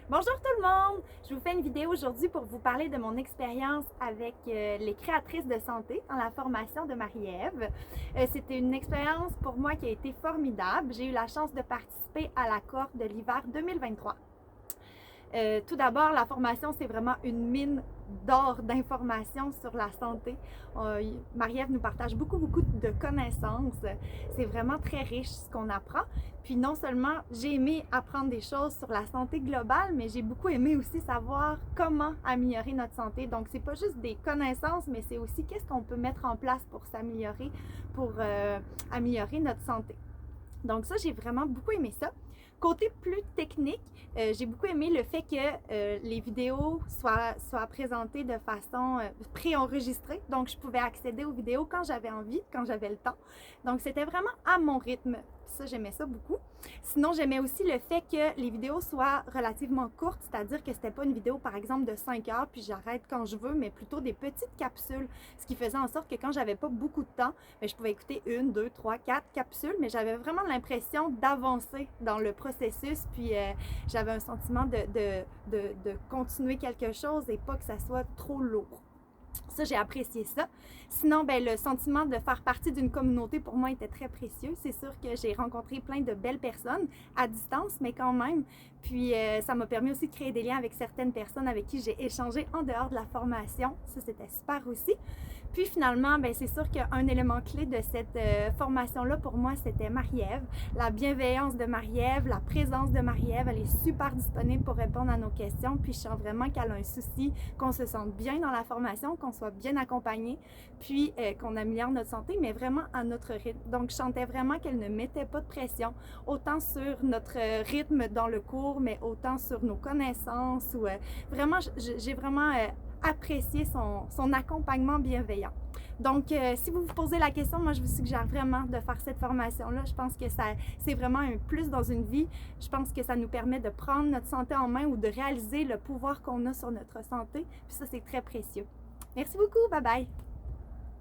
Bonjour tout le monde! Je vous fais une vidéo aujourd'hui pour vous parler de mon expérience avec les créatrices de santé dans la formation de Marie-Ève. C'était une expérience pour moi qui a été formidable. J'ai eu la chance de participer à la cohorte de l'hiver 2023. Tout d'abord, la formation, c'est vraiment une mine d'or d'informations sur la santé. Marie-Ève nous partage beaucoup de connaissances. C'est vraiment très riche ce qu'on apprend. Puis non seulement j'ai aimé apprendre des choses sur la santé globale, mais j'ai beaucoup aimé aussi savoir comment améliorer notre santé. Donc, c'est pas juste des connaissances, mais c'est aussi qu'est-ce qu'on peut mettre en place pour s'améliorer, pour améliorer notre santé. Donc ça, j'ai vraiment beaucoup aimé ça. Côté plus technique, j'ai beaucoup aimé le fait que les vidéos soient présentées de façon préenregistrée. Donc, je pouvais accéder aux vidéos quand j'avais envie, quand j'avais le temps. Donc, c'était vraiment à mon rythme. Ça, j'aimais ça beaucoup. Sinon, j'aimais aussi le fait que les vidéos soient relativement courtes, c'est-à-dire que c'était pas une vidéo, par exemple, de 5 heures, puis j'arrête quand je veux, mais plutôt des petites capsules, ce qui faisait en sorte que quand j'avais pas beaucoup de temps, je pouvais écouter 1, 2, 3, 4 capsules, mais j'avais vraiment l'impression d'avancer dans le processus, puis j'avais un sentiment de continuer quelque chose et pas que ça soit trop lourd. Ça, j'ai apprécié ça. Sinon, le sentiment de faire partie d'une communauté, pour moi, était très précieux. C'est sûr que j'ai rencontré plein de belles personnes à distance, mais quand même. Puis, ça m'a permis aussi de créer des liens avec certaines personnes avec qui j'ai échangé en dehors de la formation. Ça, c'était super aussi. Puis finalement, c'est sûr qu'un élément clé de cette formation-là, pour moi, c'était Marie-Ève. La bienveillance de Marie-Ève, la présence de Marie-Ève, elle est super disponible pour répondre à nos questions. Puis je sens vraiment qu'elle a un souci, qu'on se sente bien dans la formation, qu'on soit bien accompagné, puis qu'on améliore notre santé, mais vraiment à notre rythme. Donc, je sentais vraiment qu'elle ne mettait pas de pression, autant sur notre rythme dans le cours, mais autant sur nos connaissances. Ou vraiment, j'ai vraiment apprécier son accompagnement bienveillant. Donc, si vous vous posez la question, moi, je vous suggère vraiment de faire cette formation-là. Je pense que c'est vraiment un plus dans une vie. Je pense que ça nous permet de prendre notre santé en main ou de réaliser le pouvoir qu'on a sur notre santé. Puis ça, c'est très précieux. Merci beaucoup. Bye bye.